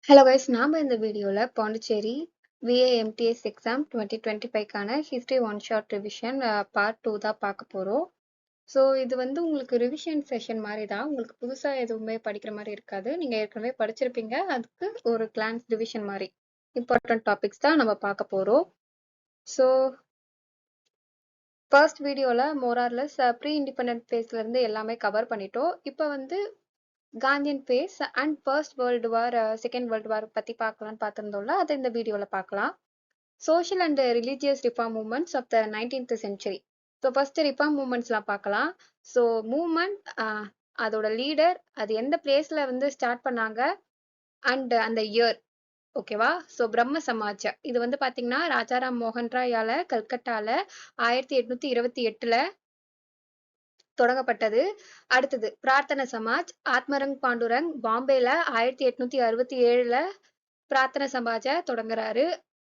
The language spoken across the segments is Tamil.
ஹலோ கைஸ், நாம இந்த வீடியோல பாண்டிச்சேரி VAMTS எக்ஸாம் 2025க்கான history one shot revision part 2 தான் பார்க்க போறோம். ஸோ இது வந்து உங்களுக்கு ரிவிஷன் செஷன் மாதிரி தான். உங்களுக்கு புதுசா எதுவுமே படிக்கிற மாதிரி இருக்காது. நீங்க ஏற்கனவே படிச்சிருப்பீங்க. அதுக்கு ஒரு கிளான்ஸ் ரிவிஷன் மாதிரி இம்பார்ட்டன்ட் டாபிக்ஸ் தான் நம்ம பார்க்க போறோம். ஸோ ஃபர்ஸ்ட் வீடியோல மோரார்லெஸ் ப்ரீ இண்டிபெண்டன்ட் ஃபேஸ்ல இருந்து எல்லாமே கவர் பண்ணிட்டோம். இப்போ வந்து Gandhian phase and first world war second world war பத்தி பார்க்கலாம்னு பார்த்திருந்தோம்ல, அதை இந்த வீடியோல பார்க்கலாம். Social and religious reform movements of the 19th century. So first reform மூவ்மெண்ட்ஸ்லாம் பார்க்கலாம். ஸோ மூவ்மெண்ட், அதோட லீடர், அது எந்த பிளேஸ்ல வந்து ஸ்டார்ட் பண்ணாங்க அண்ட் அந்த இயர், ஓகேவா? ஸோ பிரம்ம சமாஜ் இது வந்து பாத்தீங்கன்னா ராஜாராம் மோகன் ராயால கல்கட்டால 1828ல தொடங்கப்பட்டது. அடுத்தது பிரார்த்தன சமாஜ், ஆத்மரங் பாண்டுரங் பாம்பேல 1867ல பிரார்த்தன சமாஜ தொடங்குறாரு.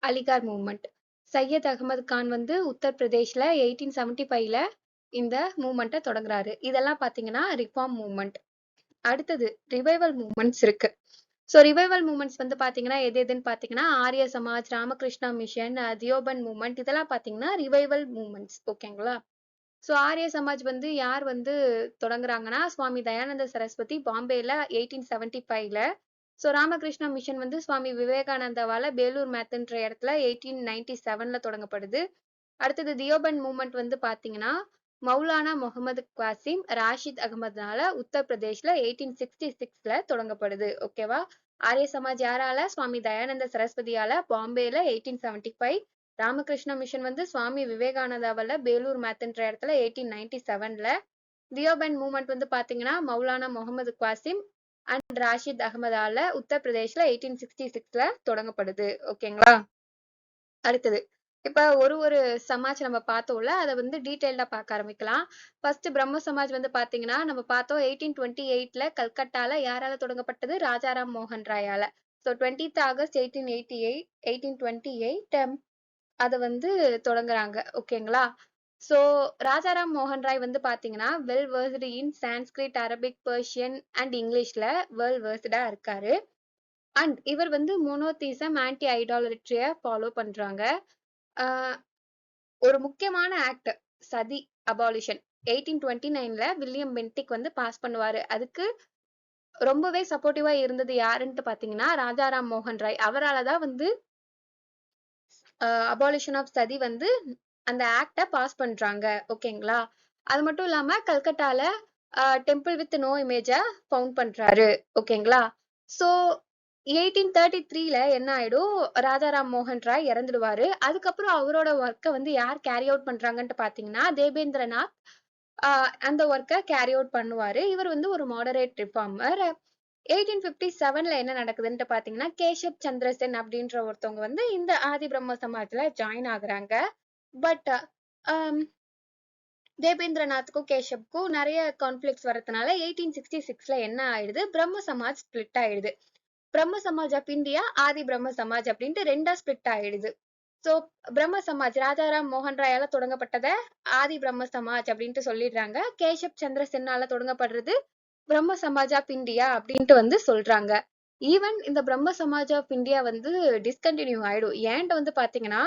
அலிகார் மூவ்மெண்ட். சையத் அகமது கான் வந்து உத்தரப்பிரதேஷ்ல 1875ல இந்த மூவ்மெண்ட்டை தொடங்குறாரு. இதெல்லாம் பாத்தீங்கன்னா ரிஃபார்ம் மூவ்மெண்ட். அடுத்தது ரிவைவல் மூவ்மெண்ட்ஸ் இருக்கு. ஸோ ரிவைவல் மூவ்மெண்ட்ஸ் வந்து பாத்தீங்கன்னா எதுன்னு பாத்தீங்கன்னா ஆரிய சமாஜ், ராமகிருஷ்ணா மிஷன், தியோபன் மூவ்மெண்ட், இதெல்லாம் பாத்தீங்கன்னா ரிவைவல் மூவ்மெண்ட்ஸ். ஓகேங்களா? ஸோ ஆரிய சமாஜ் வந்து யார் வந்து தொடங்குறாங்கன்னா சுவாமி தயானந்த சரஸ்வதி பாம்பேல 1875ல. ஸோ ராமகிருஷ்ணா மிஷன் வந்து சுவாமி விவேகானந்தாவால பேலூர் மேத்ன்ற இடத்துல 1897ல தொடங்கப்படுது. அடுத்தது தியோபன் மூவ்மெண்ட் வந்து பாத்தீங்கன்னா மௌலானா முகமது குவாசிம் ராஷித் அகமதுனால உத்தரப்பிரதேஷ்ல 1866ல தொடங்கப்படுது. ஓகேவா? ஆரிய சமாஜ் யாரால? சுவாமி தயானந்த சரஸ்வதியால பாம்பேல 1875. ராமகிருஷ்ண மிஷன் வந்து சுவாமி விவேகானந்தாவால பேலூர் மேத்ன்ற இடத்துல 1897ல. தியோபன் மூவ்மெண்ட் வந்து பாத்தீங்கன்னா மௌலானா முகமது குவாசிம் அண்ட் ராஷித் அகமதால உத்தரப்பிரதேஷ்ல 1866ல தொடங்கப்படுது. ஓகேங்களா? அடுத்தது இப்ப ஒரு சமாஜ் நம்ம பார்த்தோம்ல, அதை வந்து டீடைல்டா பார்க்க ஆரம்பிக்கலாம். ஃபர்ஸ்ட் பிரம்ம சமாஜ் வந்து பாத்தீங்கன்னா நம்ம பார்த்தோம் 1828ல கல்கட்டால யாரால தொடங்கப்பட்டது? ராஜாராம் மோகன் ராயால. ஸோ 20th ஆகஸ்ட் 1828 அதை வந்து தொடங்குறாங்க. ஓகேங்களா? ஸோ ராஜாராம் மோகன் ராய் வந்து பாத்தீங்கன்னா well versed in Sanskrit, Arabic, Persian and இங்கிலீஷ்ல வெல் வேர்ஸ்டா இருக்காரு. அண்ட் இவர் வந்து மோனோதீசம், ஆன்டி ஐடாலட்ரிய ஃபாலோ பண்றாங்க. ஒரு முக்கியமான ஆக்ட் சதி அபாலிஷன் 1829ல வில்லியம் பென்டிக் வந்து பாஸ் பண்ணுவாரு. அதுக்கு ரொம்பவே சப்போர்ட்டிவா இருந்தது யாருன்ட்டு பாத்தீங்கன்னா ராஜாராம் மோகன் ராய். அவராலதான் வந்து அபாலிஷன் ஆஃப் சதி வந்து அந்த ஆக்ட பாஸ் பண்றாங்க. ஓகேங்களா? அது மட்டும் இல்லாம கல்கட்டால டெம்பிள் வித் நோ இமேஜ ஃபவுண்ட் பண்றாரு. ஓகேங்களா? சோ 1833ல என்ன ஆயிடும்? ராஜாராம் மோகன் ராய் இறந்துடுவாரு. அதுக்கப்புறம் அவரோட ஒர்க்கை வந்து யார் கேரி அவுட் பண்றாங்கன்ட்டு பாத்தீங்கன்னா தேபேந்திரநாத் அந்த ஒர்க்கை கேரி அவுட் பண்ணுவாரு. இவர் வந்து ஒரு மாடரேட் ரிஃபார்மர். 1857ல என்ன நடக்குதுன்ட்டு பாத்தீங்கன்னா கேஷப் சந்திர சென் அப்படின்ற ஒருத்தவங்க வந்து இந்த ஆதி பிரம்ம சமாஜ்ல ஜாயின் ஆகுறாங்க. பட் தேபேந்திரநாத்துக்கும் கேஷப்க்கும் நிறைய கான்ஃபிளிக்ஸ் வரதுனால 1866ல என்ன ஆயிடுது? பிரம்ம சமாஜ் ஸ்பிளிட் ஆயிடுது. பிரம்ம சமாஜ் ஆஃப் இந்தியா, ஆதி பிரம்ம சமாஜ் அப்படின்ட்டு ரெண்டா ஸ்பிளிட் ஆயிடுது. சோ பிரம்ம சமாஜ் ராஜாராம் மோகன் ராயால தொடங்கப்பட்டத ஆதி பிரம்ம சமாஜ் அப்படின்ட்டு சொல்லிடுறாங்க. கேஷப் சந்திர சென்னால தொடங்கப்படுறது பிரம்ம சமாஜ் ஆஃப் இந்தியா அப்படின்ட்டு வந்து சொல்றாங்க. ஈவன் இந்த பிரம்ம சமாஜ் ஆஃப் இந்தியா வந்து டிஸ்கண்டினியூ ஆயிடும். ஏன்ட்டு வந்து பாத்தீங்கன்னா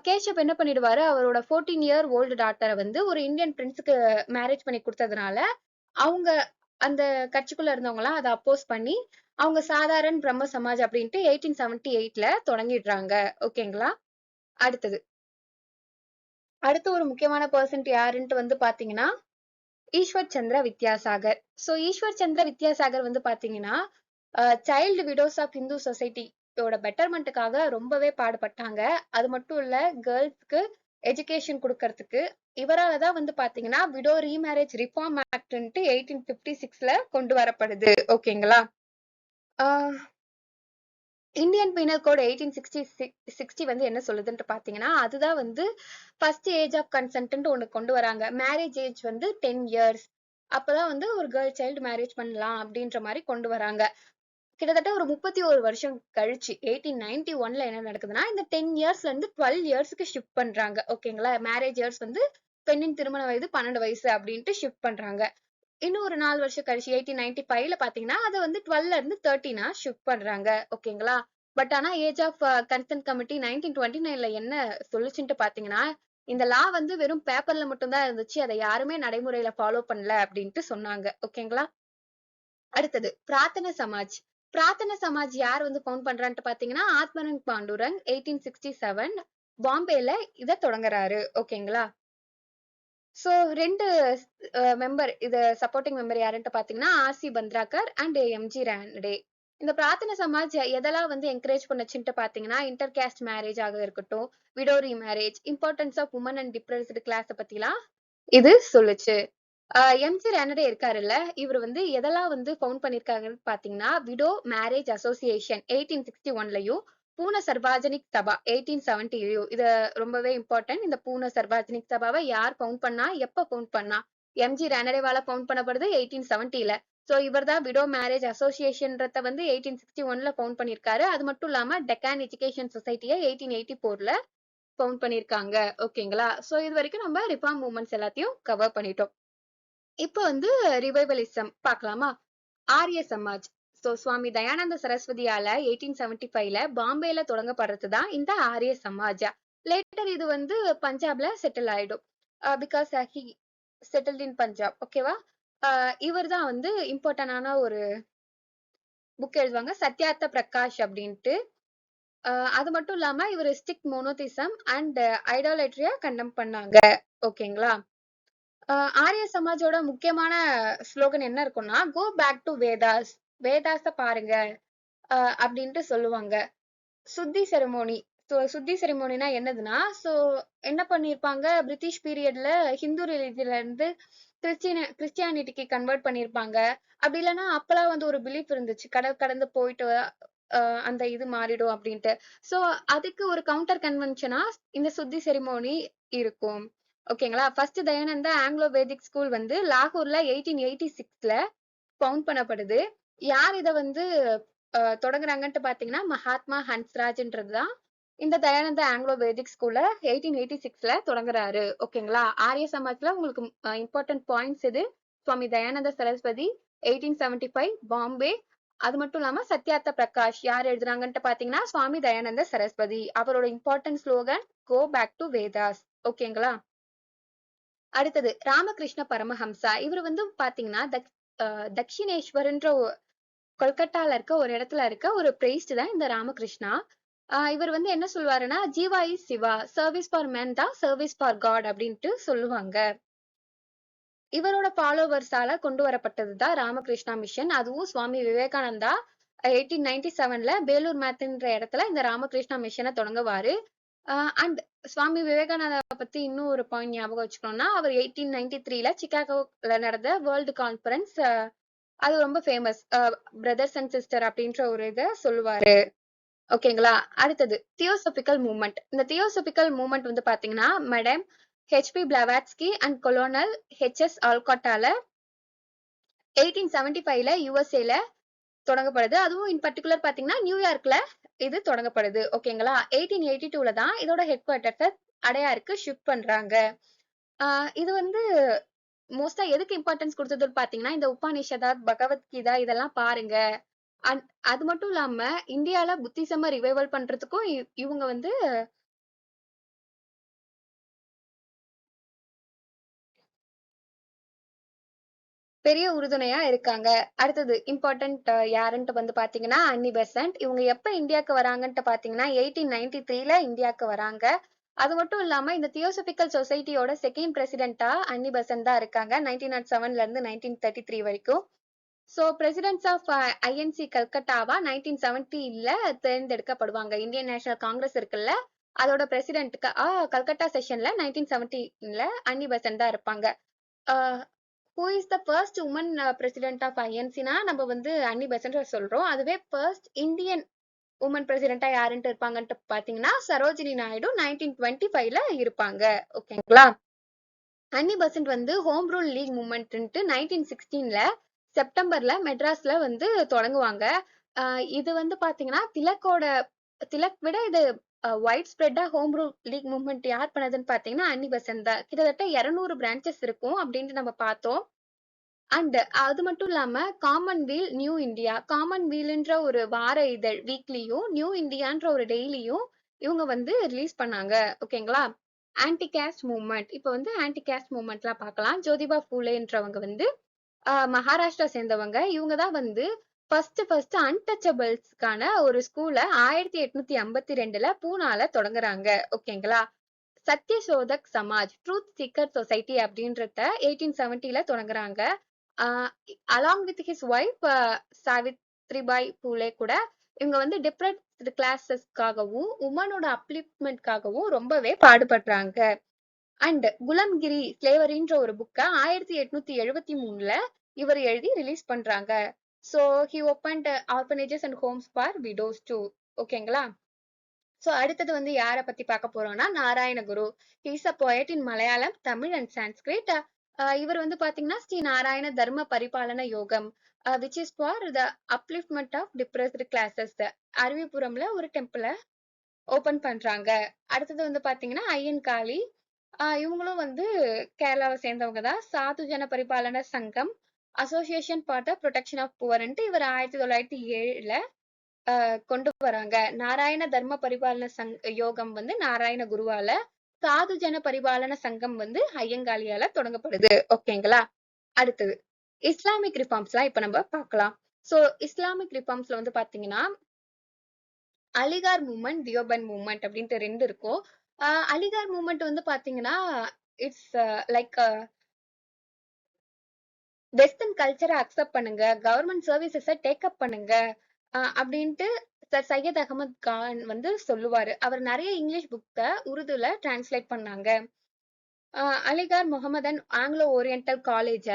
கேஷப் என்ன பண்ணிடுவாரு? அவரோட 14-year old டாட்டரை வந்து ஒரு இந்தியன் பிரின்ஸுக்கு மேரேஜ் பண்ணி கொடுத்ததுனால அவங்க அந்த கட்சிக்குள்ள இருந்தவங்களாம் அதை அப்போஸ் பண்ணி அவங்க சாதாரண பிரம்ம சமாஜ் அப்படின்ட்டு 1878ல தொடங்கிடுறாங்க. ஓகேங்களா? அடுத்து ஒரு முக்கியமான பர்சன்ட் யாருன்ட்டு வந்து பாத்தீங்கன்னா ஈஸ்வர் சந்திர வித்யாசாகர். சோ ஈஸ்வர் சந்திர வித்யாசாகர் வந்து பாத்தீங்கன்னா சைல்டு விடோஸ் ஆஃப் ஹிந்து சொசைட்டியோட பெட்டர்மெண்ட்டுக்காக ரொம்பவே பாடுபட்டாங்க. அது மட்டும் இல்ல, கேர்ள்ஸ்க்கு எஜுகேஷன் கொடுக்கறதுக்கு இவராலதான் வந்து பாத்தீங்கன்னா விடோ ரீமேரேஜ் ரிஃபார்ம் ஆக்ட்ன்ட்டு 1856ல கொண்டு வரப்படுது. ஓகேங்களா? இந்தியன் பீனல் கோட் 1860 வந்து என்ன சொல்லுதுன்ட்டு பாத்தீங்கன்னா அதுதான் வந்து ஃபர்ஸ்ட் ஏஜ் ஆஃப் கன்சென்ட் ஒண்ணு கொண்டு வராங்க. மேரேஜ் ஏஜ் வந்து 10 years. அப்பதான் வந்து ஒரு கேர்ள் சைல்டு மேரேஜ் பண்ணலாம் அப்படின்ற மாதிரி கொண்டு வராங்க. கிட்டத்தட்ட ஒரு 31 வருஷம் கழிச்சு 1891ல என்ன நடக்குதுன்னா இந்த 10 yearsல இருந்து 12 yearsக்கு ஷிஃப்ட் பண்றாங்க. ஓகேங்களா? மேரேஜ் இயர்ஸ் வந்து பெண்ணின் திருமண வயது 12 வயசு அப்படின்ட்டு ஷிஃப்ட் பண்றாங்க. இன்னும் ஒரு 4 வருஷம் கழிச்சு 1895ல பாத்தீங்கன்னா அதை வந்து 12ல இருந்து 13ஆ ஷிஃப்ட் பண்றாங்க. ஓகேங்களா? பட் ஆனா ஏஜ் ஆஃப் கன்சென்ட் கமிட்டி 1929ல என்ன சொல்லுச்சுன்ட்டு பாத்தீங்கன்னா, இந்த லா வந்து வெறும் பேப்பர்ல மட்டும் தான் இருந்துச்சு. அதை யாருமே நடைமுறையில ஃபாலோ பண்ணல அப்படின்ட்டு சொன்னாங்க. ஓகேங்களா? அடுத்தது பிரார்த்தன சமாஜ். பிரார்த்தன சமாஜ் யார் வந்து ஃபவுண்ட் பண்றான்ட்டு பாத்தீங்கன்னா, ஆத்மரங் பாண்டுரங் 1867 பாம்பேல இத தொடங்குறாரு. ஓகேங்களா? சோ 2 மெம்பர் சப்போர்ட்டிங் மெம்பர் யாருன்ட்டு பாத்தீங்கன்னா, ஆர்.சி. பந்த்ராக்கர் அண்ட் எம்.ஜி. ரானடே. இந்த பிரார்த்தன சமாஜ் எதெல்லாம் வந்து என்கரேஜ் பண்ணுச்சுன்ட்டு பாத்தீங்கன்னா, இன்டர் காஸ்ட் மேரேஜ் ஆக இருக்கட்டும், widow remarriage, importance of woman and depressed கிளாஸ பத்திலாம் இது சொல்லுச்சு. எம்.ஜி. ரானடே இருக்காருல்ல, இவர் வந்து எதெல்லாம் வந்து ஃபவுண்ட் பண்ணிருக்காங்கன்னு பாத்தீங்கன்னா, விடோ மேரேஜ் அசோசியேஷன் 1861லயும், பூர்ண சர்வாஜனிக் சபா 1870லயும். இது ரொம்பவே இம்பார்ட்டன்ட். இந்த பூர்ண சர்வாஜனிக் சபாவை யார் ஃபவுண்ட் பண்ணா, எப்ப ஃபவுண்ட் பண்ணா? எம்.ஜி. ரானடேவால ஃபவுண்ட் பண்ணப்படுது 1870ல. சோ இவர்தான் விடோ மேரேஜ் அசோசியேஷன்றத வந்து 1861ல ஃபவுண்ட் பண்ணிருக்காரு. அது மட்டும் இல்லாம டெக்கான் எஜுகேஷன் சொசைட்டிய 1884ல ஃபவுண்ட் பண்ணிருக்காங்க. ஓகேங்களா? சோ இது வரைக்கும் நம்ம ரிஃபார்ம் மூவ்மெண்ட்ஸ் எல்லாத்தையும் கவர் பண்ணிட்டோம். இப்போ வந்து ரிவைவலிசம் பார்க்கலாமா? ஆரிய சமாஜ். சுவாமி தயானந்த சரஸ்வதியால 1875ல பாம்பேல தொடங்கப்படுறதுதான் இந்த ஆரிய சமாஜ். லேட்டர் இது வந்து பஞ்சாப்ல செட்டில் ஆயிடும். பிகாஸ் ஹி செட்டில்ட் இன் பஞ்சாப். ஓகேவா? இவர் தான் வந்து இம்பார்ட்டன்டான ஒரு புக் எழுதுவாங்க, சத்யார்த்த பிரகாஷ் அப்படின்ட்டு. அது மட்டும் இல்லாம இவர் ஸ்டிக் மோனோதிசம் அண்ட் ஐடாலட்ரியா கண்டம் பண்ணாங்க. ஓகேங்களா? ஆரிய சமாஜோட முக்கியமான ஸ்லோகன் என்ன இருக்கும்னா, கோ பேக் டு வேதாஸ், வேதாஸ பாருங்க அப்படின்ட்டு சொல்லுவாங்க. சுத்தி செரமோனி. சுத்தி செரமோனினா என்னதுன்னா, என்ன பண்ணிருப்பாங்க, பிரிட்டிஷ் பீரியட்ல ஹிந்து ரிலிஜன்ல இருந்து கிறிஸ்டியானிட்டிக்கு கன்வெர்ட் பண்ணிருப்பாங்க. அப்படி இல்லைன்னா அப்பெல்லாம் வந்து ஒரு பிலீஃப் இருந்துச்சு, கடல் கடந்து போயிட்டு அந்த இது மாறிடும் அப்படின்ட்டு. சோ அதுக்கு ஒரு கவுண்டர் கன்வென்ஷனா இந்த சுத்தி செரிமோனி இருக்கும். ஓகேங்களா? ஃபர்ஸ்ட் தயானந்தா ஆங்கிலோ வேதிக் ஸ்கூல் வந்து லாகூர்ல 1886ல ஃபவுண்ட் பண்ணப்படுது. யார் இத வந்து தொடங்குறாங்கன்ட்டு பாத்தீங்கன்னா, மகாத்மா ஹன்ஸ்ராஜ்ன்றதுதான் இந்த தயானந்தா ஆங்கிலோ வேதிக் ஸ்கூல்ல 1886ல தொடங்குறாரு. ஓகேங்களா? ஆரிய சமாஜ்ல உங்களுக்கு இம்பார்ட்டன்ட் பாயிண்ட்ஸ் இது. சுவாமி தயானந்த சரஸ்வதி 1875 பாம்பே. அது மட்டும் இல்லாம சத்யார்த்த பிரகாஷ் யார் எழுதுறாங்கன்ட்டு பாத்தீங்கன்னா, சுவாமி தயானந்த சரஸ்வதி. அவரோட important slogan go back to Vedas. ஓகேங்களா? அடுத்தது ராமகிருஷ்ண பரமஹம்சா. இவர் வந்து பாத்தீங்கன்னா தக்ஷிணேஸ்வர்ன்ற கொல்கட்டால இருக்க ஒரு இடத்துல இருக்க ஒரு பிரைஸ்ட் தான் இந்த ராமகிருஷ்ணா. இவர் வந்து என்ன சொல்லுவாருன்னா, Jiva is Shiva, service for man தான் சர்வீஸ் ஃபார் காட் அப்படின்ட்டு சொல்லுவாங்க. இவரோட ஃபாலோவர்ஸால கொண்டு வரப்பட்டதுதான் ராமகிருஷ்ணா மிஷன். அதுவும் சுவாமி விவேகானந்தா 1897ல பேலூர் மேத்ன்ற இடத்துல இந்த ராமகிருஷ்ணா மிஷனை தொடங்குவாரு. அண்ட் சுவாமி விவேகானந்தா பத்தி இன்னும் ஒரு பாயிண்ட் ஞாபகம் வச்சுக்கணும்னா, அவர் 1893ல சிகாகோல நடந்த வேர்ல்டு கான்பரன்ஸ், அது ரொம்ப ஃபேமஸ், பிரதர்ஸ் அண்ட் சிஸ்டர் அப்படின்ற ஒரு இதை சொல்லுவாரு. ஓகேங்களா? அடுத்தது தியோசபிக்கல் மூவ்மெண்ட். இந்த தியோசபிக்கல் மூவ்மெண்ட் வந்து பாத்தீங்கன்னா, madam HP Blavatsky and colonel HS ஆல்காட்டால 1875ல யுஎஸ்ஏல தொடங்கப்படுது. அதுவும் இன் பர்டிகுலர் பாத்தீங்கன்னா நியூயார்க்ல இது தொடங்கப்படுது. ஓகேங்களா? 1882ல தான் இதோட ஹெட் குவார்டர்ஸ் அடையாருக்கு ஷிஃப்ட் பண்றாங்க. இது வந்து மோஸ்டா எதுக்கு இம்பார்ட்டன்ஸ் கொடுத்ததுன்னு பாத்தீங்கன்னா, இந்த உபநிஷதா, பகவத்கீதா இதெல்லாம் பாருங்க. அது மட்டும் இல்லாம இந்தியால புத்திசம ரிவைவல் பண்றதுக்கும் இவங்க வந்து பெரிய உறுதுணையா இருக்காங்க. அடுத்தது இம்பார்ட்டன்ட் யாருன்ட்டு வந்து பாத்தீங்கன்னா, அன்னி பெசன்ட். இவங்க எப்ப இந்தியாவுக்கு வராங்கன்ட்டு பாத்தீங்கன்னா 1893ல இந்தியாவுக்கு வராங்க. அது மட்டும் இல்லாம இந்த தியோசபிக்கல் சொசைட்டியோட செகண்ட் பிரசிடென்டா அன்னி பெசன்ட் தான் இருக்காங்க 1907ல இருந்து 1933 வரைக்கும். பிரசிடென்ட்ஸ் ஆஃப் ஐஎன்சி கல்கட்டாவா 1970ல தேர்ந்தெடுக்கப்படுவாங்க. இந்தியன் நேஷனல் காங்கிரஸ் இருக்குல்ல, அதோட பிரசிடென்ட்க்கு கல்கட்டா செஷன்ல 1917ல அன்னி பெசன்ட் தான் இருப்பாங்க. Who is the first woman president of ஐஎன்சினா நம்ம வந்து அன்னி பெசன்ட் சொல்றோம். அதுவே ஃபர்ஸ்ட் இந்தியன் உமன் பிரசிடென்டா யாருன்ட்டு இருப்பாங்கன்ட்டு பாத்தீங்கன்னா, சரோஜினி நாயுடு 1925ல இருப்பாங்க. ஓகேங்களா? அன்னி பெசன்ட் வந்து ஹோம் ரூல் லீக் மூவ்மெண்ட்ன்ட்டு 1916ல செப்டம்பர்ல மெட்ராஸ்ல வந்து தொடங்குவாங்க. இது வந்து பாத்தீங்கன்னா திலக் விட இது வைட் ஸ்ப்ரெட்டா ஹோம் ரூல் லீக் மூவ்மெண்ட் யார் பண்ணதுன்னு பாத்தீங்கன்னா அன்னி பெசன்ட் தான். கிட்டத்தட்ட 200 பிரான்ச்சஸ் இருக்கும் அப்படின்ட்டு நம்ம பார்த்தோம். அண்ட் அது மட்டும் இல்லாம காமன்வெல் நியூ இந்தியா, காமன்வெல்ன்ற ஒரு வார இதழ் வீக்லியும், நியூ இந்தியான்ற ஒரு டெய்லியும் இவங்க வந்து ரிலீஸ் பண்ணாங்க. ஓகேங்களா? Anti caste movement. இப்ப வந்து ஆன்டி கேஸ்ட் மூவ்மெண்ட்லாம் பார்க்கலாம். ஜோதிபா பூலேன்றவங்க வந்து மகாராஷ்டிரா சேர்ந்தவங்க. இவங்க தான் வந்து ஃபர்ஸ்ட் அன்டச்சபிள்ஸ்க்கான ஒரு ஸ்கூல 1852ல பூனால தொடங்குறாங்க. ஓகேங்களா? Satyashodhak Samaj, truth seeker society அப்படின்றத 1870ல தொடங்குறாங்க. Along with his wife Savitribai Phule கூட இவங்க வந்து டிப்ரெஸ்ட் கிளாஸஸ்க்காகவும் உமனோட அப்லிப்மெண்ட்காகவும் ரொம்பவே பாடுபடுறாங்க. அண்ட் குலம்கிரி ஸ்லேவரின்ற ஒரு புக்கை 1873ல இவர் எழுதி ரிலீஸ் பண்றாங்க. So he opened orphanages and homes for widows too. ஓகேங்களா? சோ அடுத்தது வந்து யார பத்தி பார்க்க போறோம்னா Narayana Guru. Is a poet in Malayalam, Tamil and Sanskrit. இவர் வந்து பாத்தீங்கன்னா Sri Narayana Dharma Paripalana Yogam which is for the upliftment of depressed classes. அருவிபுரம்ல ஒரு டெம்பிள ஓபன் பண்றாங்க. அடுத்தது வந்து பாத்தீங்கன்னா ஐயன் காளி. இவங்களும் வந்து கேரளாவை சேர்ந்தவங்க தான். சாது Jana Paripalana Sangam, association for the protection of புவர்ன்ட்டு இவர் 1907ல கொண்டு வராங்க. நாராயண தர்ம பரிபாலன யோகம் வந்து நாராயண குருவால, சாது ஜன பரிபாலன சங்கம் வந்து ஐயங்காளியால தொடங்கப்படுது. ஓகேங்களா? அடுத்தது இஸ்லாமிக் ரிஃபார்ம்ஸ்லாம் இப்ப நம்ம பார்க்கலாம். சோ இஸ்லாமிக் ரிஃபார்ம்ஸ்ல வந்து பாத்தீங்கன்னா அலிகார் மூவ்மெண்ட், தியோபன் மூவ்மெண்ட் அப்படின்ட்டு ரெண்டு இருக்கும். அலிகார் மூவ்மெண்ட் வந்து பாத்தீங்கன்னா இட்ஸ் லைக் வெஸ்டர்ன் கல்ச்சரை அக்செப்ட் பண்ணுங்க, கவர்மெண்ட் சர்வீசஸை டேக் அப் பண்ணுங்க அப்படின்ட்டு சர் சையத் அகமது கான் வந்து சொல்லுவாரு. அவர் நிறைய இங்கிலீஷ் புக்கை உருதுல டிரான்ஸ்லேட் பண்ணாங்க. அலிகார் முகமதன் ஆங்கிலோ ஓரியன்டல் காலேஜ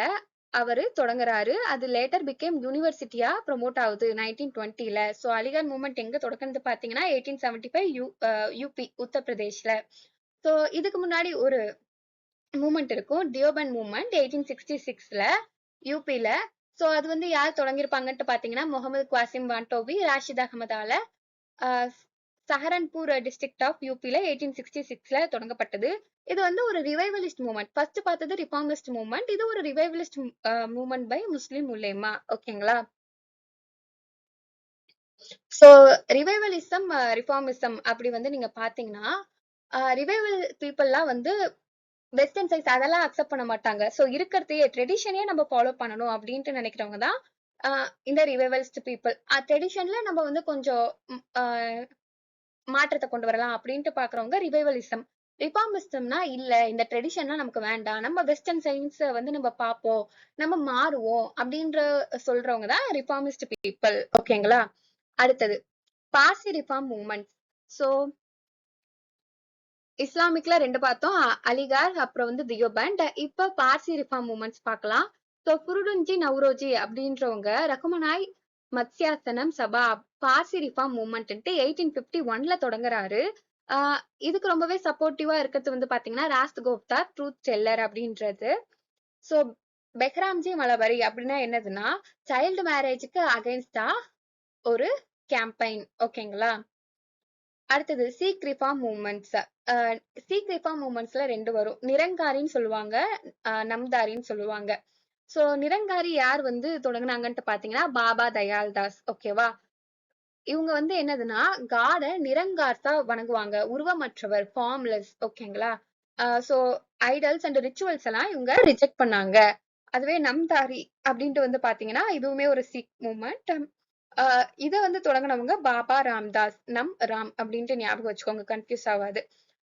அவரு தொடங்குறாரு. அது லேட்டர் பிகேம் யூனிவர்சிட்டியா ப்ரொமோட் ஆகுது 1920ல. ஸோ அலிகார் மூவ்மெண்ட் எங்க தொடங்குனது பாத்தீங்கன்னா 1875 யூபி உத்தரப்பிரதேஷ்ல. ஸோ இதுக்கு முன்னாடி ஒரு மூவ்மெண்ட் இருக்கும், டியோபன் மூவ்மெண்ட் 1866ல யூபில. சோ அது வந்து யார் தொடங்கியிருப்பாங்கன்ட்டு பாத்தீங்கன்னா முகமது குவாசிம் வான்டோபி, ராஷித் அகமதால சஹரன்பூர் டிஸ்ட்ரிக்ட் ஆஃப் யூபில 1866ல தொடங்கப்பட்டது. இது வந்து ஒரு ரிவைவலிஸ்ட் மூவ்மெண்ட். ஃபர்ஸ்ட் பார்த்தது ரிஃபார்மிஸ்ட் மூவ்மெண்ட், இது ஒரு ரிவைவலிஸ்ட் மூவ்மெண்ட் பை முஸ்லிம் உலேமா. ஓகேங்களா? சோ ரிவைவலிசம் ரிஃபார்மிசம் அப்படி வந்து நீங்க பாத்தீங்கன்னா ரிவைவல் பீப்புள்லாம் வந்து வெஸ்டர்ன் சைஸ் அதெல்லாம் அக்செப்ட் பண்ண மாட்டாங்க. ஸோ இருக்கிறதையே ட்ரெடிஷனே நம்ம ஃபாலோ பண்ணணும் அப்படின்ட்டு நினைக்கிறவங்க தான் இந்த ரிவைவலிஸ்ட் பீப்புள். ட்ரெடிஷன்ல நம்ம வந்து கொஞ்சம் மாற்றத்தை கொண்டு வரலாம் அப்படின்ட்டு பாக்குறவங்க ரிவைவலிசம். ரிஃபார்மிசம்னா இல்ல இந்த ட்ரெடிஷன்லாம் நமக்கு வேண்டாம், நம்ம வெஸ்டர்ன் சயின்ஸ் வந்து நம்ம பார்ப்போம், நம்ம மாறுவோம் அப்படின்ற சொல்றவங்க தான் ரிஃபார்மிஸ்ட் பீப்புள். ஓகேங்களா? அடுத்தது பார்சி ரிஃபார்ம் மூவ்மெண்ட். ஸோ இஸ்லாமிக்ல ரெண்டு பார்த்தோம், அலிகார் அப்புறம் வந்து தியோபண்ட். இப்ப பார்சி ரிஃபார்ம் மூவ்மெண்ட்ஸ் பார்க்கலாம். ஸோ குருடுஞ்சி நவ்ரோஜி அப்படின்றவங்க ரகுமனாய் மத்ஸ்யாசனம் சபா பார்சி ரிஃபார்ம் மூவ்மெண்ட் 1851ல தொடங்குறாரு. இதுக்கு ரொம்பவே சப்போர்ட்டிவா இருக்கிறது வந்து பாத்தீங்கன்னா ராஸ்த் கோப்தா ட்ரூத் டெல்லர் அப்படின்றது. ஸோ பெஹ்ராம்ஜி மலபரி அப்படின்னா என்னதுன்னா சைல்டு மேரேஜுக்கு அகைன்ஸ்டா ஒரு கேம்பெயின். ஓகேங்களா? அடுத்தது Sikh reform movements. Sikh reform மூவ்மெண்ட்ஸ்ல ரெண்டு வரும், நிரங்காரின்னு சொல்லுவாங்க, நம்தாரின்னு சொல்லுவாங்க. சோ நிரங்காரி யார் வந்து தொடங்குனாங்கன்ட்டு பாத்தீங்கன்னா பாபா தயால் தாஸ். ஓகேவா? இவங்க வந்து என்னதுன்னா காட நிரங்கார்த்தா வணங்குவாங்க, உருவமற்றவர், ஃபார்ம்லெஸ். ஓகேங்களா? சோ ஐடல்ஸ் அண்ட் ரிச்சுவல்ஸ் எல்லாம் இவங்க ரிஜெக்ட் பண்ணாங்க. அதுவே நம்தாரி அப்படின்ட்டு வந்து பாத்தீங்கன்னா இதுவுமே ஒரு சீக் மூவ்மெண்ட். இதை வந்து தொடங்கினவங்க பாபா ராம்தாஸ், நம் ராம் அப்படின்ட்டு ஞாபகம் வச்சுக்கோங்க, கன்ஃபியூஸ் ஆகாது.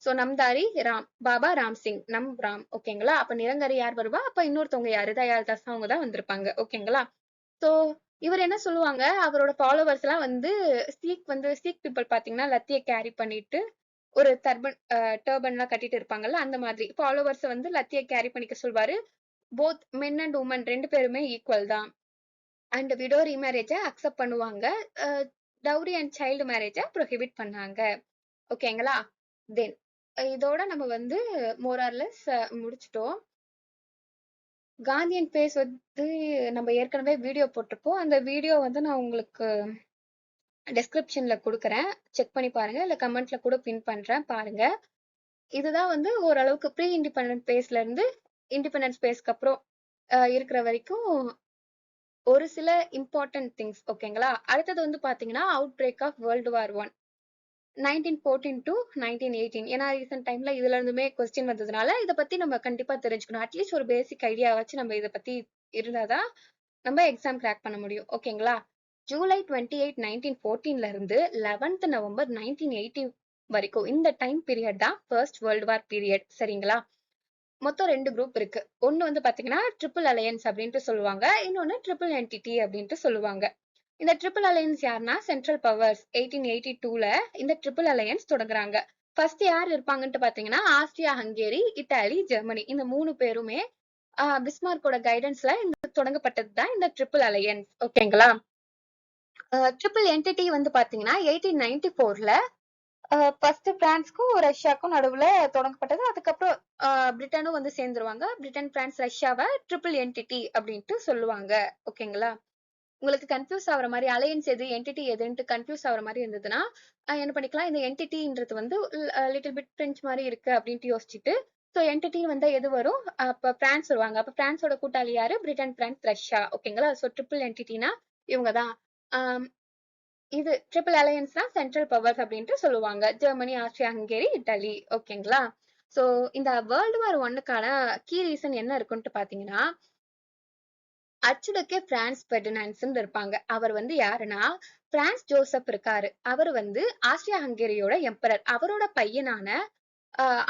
சோ நம்தாரி ராம், பாபா ராம் சிங், நம் ராம். ஓகேங்களா? அப்ப நிரங்கரி யார் வருவா, அப்ப இன்னொருத்தவங்க யாரு, தயால்தாஸ் அவங்க தான் வந்திருப்பாங்க. ஓகேங்களா? சோ இவர் என்ன சொல்லுவாங்க, அவரோட ஃபாலோவர்ஸ் எல்லாம் வந்து சீக் பீப்புள் பாத்தீங்கன்னா லத்திய கேரி பண்ணிட்டு ஒரு டர்பன் எல்லாம் கட்டிட்டு இருப்பாங்கல்ல, அந்த மாதிரி ஃபாலோவர்ஸ் வந்து லத்திய கேரி பண்ணிக்க சொல்வாரு. போத் மென் அண்ட் உமன் ரெண்டு பேருமே ஈக்குவல் தான். அண்ட் விடோ ரீமேரேஜ அக்செப்ட் பண்ணுவாங்க. டவுரி அண்ட் சைல்டு மேரேஜ ப்ரொஹிபிட் பண்ணாங்க. ஓகேங்களா? தென் இதோட நம்ம வந்து மோரார்லெஸ் முடிச்சிட்டோம். காந்தியன் பேஸ் வந்து நம்ம ஏற்கனவே வீடியோ போட்டிருப்போம். அந்த வீடியோ வந்து நான் உங்களுக்கு டெஸ்கிரிப்ஷன்ல கொடுக்குறேன், செக் பண்ணி பாருங்க, இல்ல கமெண்ட்ல கூட பின் பண்றேன், பாருங்க. இதுதான் வந்து ஓரளவுக்கு ப்ரீ இண்டிபெண்டன்ட் பேஸ்ல இருந்து இண்டிபெண்டன்ஸ் பேஸ்க்கு அப்புறம் இருக்கிற வரைக்கும் ஒரு சில இம்பார்ட்டன்ட் திங்ஸ் ஓகேங்களா. அடுத்தது வந்து பாத்தீங்கன்னா outbreak of world war one 1914 to 1918. ஏன்னா ரீசெண்ட் டைம்ல இதுல இருந்துமே கொஸ்டின் வந்ததுனால இதை பத்தி நம்ம கண்டிப்பா தெரிஞ்சுக்கணும். அட்லீஸ்ட் ஒரு பேசிக் ஐடியா வச்சு நம்ம இதை பத்தி இருந்தாதான் நம்ம எக்ஸாம் கிராக் பண்ண முடியும் ஓகேங்களா. ஜூலை 28 1914ல இருந்து 11th நவம்பர் 1918 வரைக்கும் இந்த டைம் பீரியட் தான் ஃபர்ஸ்ட் வேர்ல்டு வார் பீரியட். சரிங்களா. மொத்தம் 2 குரூப் இருக்கு. ஒன்னு வந்து பாத்தீங்கன்னா ட்ரிபிள் அலையன்ஸ் அப்படின்ட்டு சொல்லுவாங்க, இன்னொன்னு ட்ரிபிள் என்டிட்டி அப்படின்ட்டு சொல்லுவாங்க. இந்த ட்ரிபிள் அலையன்ஸ் யாருன்னா சென்ட்ரல் பவர்ஸ் 1882ல இந்த ட்ரிபிள் அலையன்ஸ் தொடங்குறாங்க. ஃபர்ஸ்ட் யார் இருப்பாங்கன்ட்டு பாத்தீங்கன்னா ஆஸ்திரியா ஹங்கேரி, இத்தாலி, ஜெர்மனி இந்த 3 பேருமே பிஸ்மார்க்கோட கைடன்ஸ்ல இந்த தொடங்கப்பட்டது தான் இந்த ட்ரிபிள் அலையன்ஸ் ஓகேங்களா. ட்ரிபிள் என்டிட்டி வந்து பாத்தீங்கன்னா 1894ல ஃபர்ஸ்ட் பிரான்ஸ்க்கும் ரஷ்யாவுக்கும் நடுவுல தொடங்கப்பட்டது. அதுக்கப்புறம் பிரிட்டனும் வந்து சேர்ந்துருவாங்க. பிரிட்டன், பிரான்ஸ், ரஷ்யாவை ட்ரிபிள் என்டிட்டி அப்படின்ட்டு சொல்லுவாங்க ஓகேங்களா. உங்களுக்கு கன்ஃபியூஸ் ஆகுற மாதிரி அலையன்ஸ் எது என்டிட்டி எதுன்ட்டு கன்ஃபியூஸ் ஆகுற மாதிரி இருந்ததுன்னா என்ன பண்ணிக்கலாம், இந்த என்டிட்டின்றது வந்து லிட்டில் பிட் பிரெஞ்ச் மாதிரி இருக்கு அப்படின்ட்டு யோசிச்சுட்டு ஸோ என்டிட்டி வந்து எது வரும், அப்ப பிரான்ஸ் வருவாங்க. அப்ப பிரான்ஸோட கூட்டாளி யாரு, பிரிட்டன், பிரான்ஸ், ரஷ்யா ஓகேங்களா. ஸோ ட்ரிபிள் என்டிட்டினா இவங்கதான். இது ட்ரிபிள் அலையன்ஸ்னா சென்ட்ரல் பவர்ஸ் அப்படின்ட்டு சொல்லுவாங்க. ஜெர்மனி, ஆஸ்திரியா, ஹங்கேரி, இட்டாலி ஓகேங்களா. சோ இந்த வேர்ல்டு வார் ஒன்னுக்கான கீ ரீசன் என்ன இருக்குன்ட்டு பாத்தீங்கன்னா அச்சுடுக்கே பிரான்ஸ் பெர்டினாண்ட்ஸ்ன்னு இருப்பாங்க. அவர் வந்து யாருன்னா பிரான்ஸ் ஜோசப் இருக்காரு. அவர் வந்து ஆஸ்திரியா ஹங்கேரியோட எம்பரர். அவரோட பையனான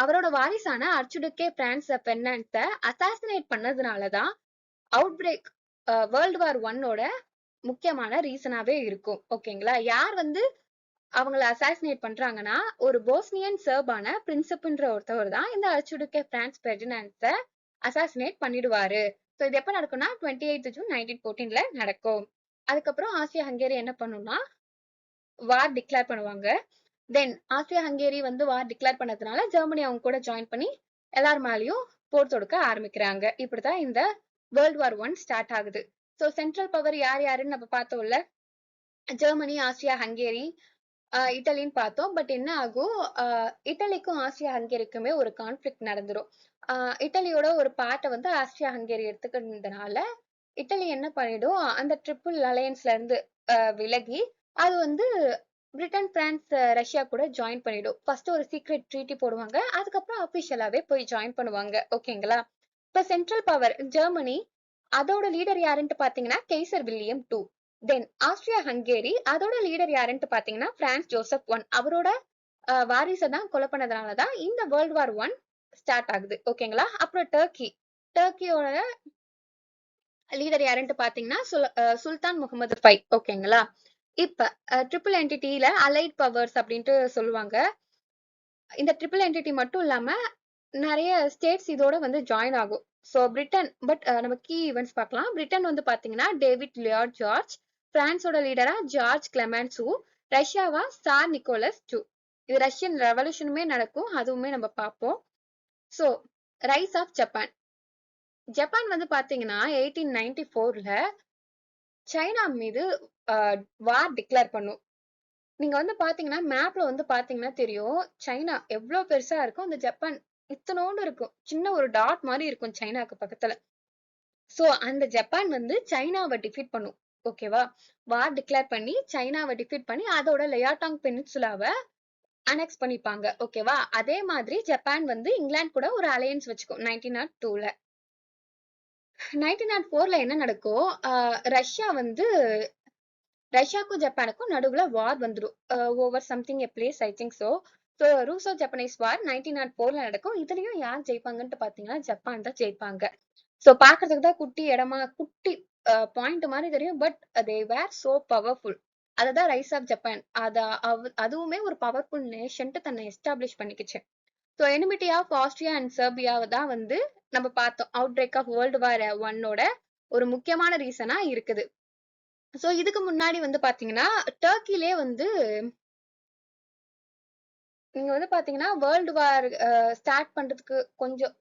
அவரோட வாரிசான அர்ச்சுடுக்கே பிரான்ஸ் பெர்டினாண்ட்ஸை அசாசினேட் பண்ணதுனாலதான் அவுட் பிரேக் வேர்ல்டு வார் ஒன்னோட முக்கியமான ரீசனாவே இருக்கும் ஓகேங்களா. யார் வந்து அவங்கள அசாசினேட் பண்றாங்கன்னா ஒரு போஸ்னியன் சர்பான பிரின்சிப்ன்ற ஒருத்தவர் தான் இந்த அர்ச்சுடுக்கே பிரான்ஸ் பெர்டினாண்ட்ஸை அசாசினேட் பண்ணிடுவாரு. ஸோ இது எப்ப நடக்கும்னா 28 ஜூன் 1914ல நடக்கும். அதுக்கப்புறம் ஆஸ்திரியா ஹங்கேரி என்ன பண்ணும்னா வார் டிக்ளேர் பண்ணுவாங்க. தென் ஆஸ்திரியா ஹங்கேரி வந்து வார் டிக்ளேர் பண்ணதுனால ஜெர்மனி அவங்க கூட ஜாயின் பண்ணி எல்லார் மேலயும் போர் தொடுக்க ஆரம்பிக்கிறாங்க. இப்படிதான் இந்த வேர்ல்டு வார் ஒன் ஸ்டார்ட் ஆகுது. ஸோ சென்ட்ரல் பவர் யார் யாருன்னு நம்ம பார்த்தோம்ல, ஜெர்மனி, ஆஸ்திரியா ஹங்கேரி, இட்டலின்னு பார்த்தோம். பட் என்ன ஆகும், இட்டலிக்கும் ஆஸ்திரியா ஹங்கேரிக்குமே ஒரு கான்ஃபிளிக்ட் நடந்துரும். இட்டலியோட ஒரு பார்ட்டை வந்து ஆஸ்திரியா ஹங்கேரி எடுத்துக்கிறதுனால இட்டலி என்ன பண்ணிடும், அந்த ட்ரிபிள் அலையன்ஸ்ல இருந்து விலகி அது வந்து பிரிட்டன், பிரான்ஸ், ரஷ்யா கூட ஜாயின் பண்ணிடும். ஃபர்ஸ்ட் ஒரு சீக்ரெட் ட்ரீட்டி போடுவாங்க, அதுக்கப்புறம் அபிஷியலாவே போய் ஜாயின் பண்ணுவாங்க ஓகேங்களா. இப்ப சென்ட்ரல் பவர் ஜெர்மனி, அதோட லீடர் யாருன்ட்டு பாத்தீங்கன்னா கெய்சர் வில்லியம் டூ. தென் ஆஸ்திரியா ஹங்கேரி, அதோட லீடர் யாருன்ட்டு பாத்தீங்கன்னா பிரான்ஸ் ஜோசப் ஒன். அவரோட வாரிசை தான் கொலை பண்ணதுனாலதான் இந்த வேர்ல்டு வார் ஒன் ஸ்டார்ட் ஆகுது ஓகேங்களா. அப்புறம் டர்க்கியோட லீடர் யாருன்ட்டு பாத்தீங்கன்னா சுல்தான் முகமது ஃபை ஓகேங்களா. இப்ப ட்ரிபிள் என்டிட்டியில அலைட் பவர்ஸ் அப்படின்ட்டு சொல்லுவாங்க. இந்த ட்ரிபிள் என்டிட்டி மட்டும் இல்லாம நிறைய ஸ்டேட்ஸ் இதோட வந்து ஜாயின் ஆகும். ஸோ பிரிட்டன், பட் நம்ம கீ ஈவெண்ட்ஸ் பார்க்கலாம். பிரிட்டன் வந்து பாத்தீங்கன்னா டேவிட் லியார்ட் ஜார்ஜ், பிரான்ஸோட லீடரா ஜார்ஜ் கிளமென்சு, ரஷ்யாவா சார் நிக்கோலஸ் டூ. இது ரஷ்யன் ரெவல்யூஷனுமே நடக்கும், அதுவுமே நம்ம பார்ப்போம். So rise of Japan. Japan வந்து பாத்தீங்கன்னா 1894ல சைனா மீது வார் டிக்ளேர் பண்ணும். நீங்க வந்து பாத்தீங்கன்னா மேப்ல வந்து பாத்தீங்கன்னா தெரியும் சைனா எவ்வளவு பெருசா இருக்கும், அந்த ஜப்பான் இத்தனோண்டு இருக்கும், சின்ன ஒரு டாட் மாதிரி இருக்கும் சைனாக்கு பக்கத்துல. சோ அந்த ஜப்பான் வந்து சைனாவை டிஃபீட் பண்ணும் ஓகேவா. வார் டிக்ளேர் பண்ணி சைனாவை டிஃபீட் பண்ணி அதோட லியாட்டாங் பெனின்சுலாவை அனெக்ஸ் பண்ணிப்பாங்க ஓகேவா. அதே மாதிரி ஜப்பான் வந்து இங்கிலாந்து கூட ஒரு அலையன்ஸ் வச்சுக்கும் 1902ல. 1904ல என்ன நடக்கும், ரஷ்யா வந்து ரஷ்யாக்கும் ஜப்பானுக்கும் நடுவுல வார் வந்துடும் over something a place I think so. So Russo Japanese war 1904ல நடக்கும். இதுலயும் யார் ஜெயிப்பாங்கன்னு பாத்தீங்கன்னா ஜப்பான் தான் ஜெயிப்பாங்க. ஸோ பாக்குறதுக்கு தான் குட்டி இடமா குட்டி பாயிண்ட் மாதிரி தெரியும், but they were so powerful. அததான் ரைஸ் ஆஃப் ஜப்பான். அதுவுமே ஒரு பவர்ஃபுல் நேஷன்ட்டு தன்னை எஸ்டாப்ளிஷ் பண்ணிக்கிச்சு. So enmity of Austria and செர்பியாவை தான் வந்து நம்ம பார்த்தோம் outbreak of world war ஒன்னோட ஒரு முக்கியமான ரீசனா இருக்குது. சோ இதுக்கு முன்னாடி வந்து பாத்தீங்கன்னா டர்க்கிலே வந்து நீங்க வந்து பாத்தீங்கன்னா வேர்ல்டு வார் ஸ்டார்ட் பண்றதுக்கு கொஞ்சம்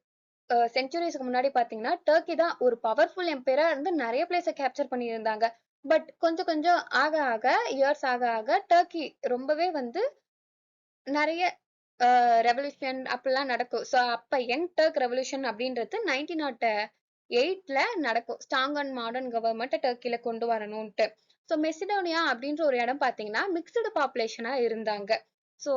செஞ்சுரிஸ்க்கு முன்னாடி பாத்தீங்கன்னா டர்க்கி தான் ஒரு பவர்ஃபுல் எம்பையரா இருந்து நிறைய பிளேஸை கேப்சர் பண்ணியிருந்தாங்க. பட் கொஞ்சம் கொஞ்சம் ஆக ஆக இயர்ஸ் ஆக ஆக டர்க்கி ரொம்பவே வந்து நிறைய ரெவல்யூஷன் அப்படிலாம் நடக்கும். ஸோ அப்ப யங் டர்க் ரெவல்யூஷன் அப்படின்றது 19 8ல நடக்கும். ஸ்ட்ராங் அண்ட் மாடர்ன் கவர்ன்மெண்ட் டர்க்கில கொண்டு வரணும்ட்டு. சோ மெசிடோனியா அப்படின்ற ஒரு இடம் பாத்தீங்கன்னா மிக்ஸ்டு பாப்புலேஷனா இருந்தாங்க. சோ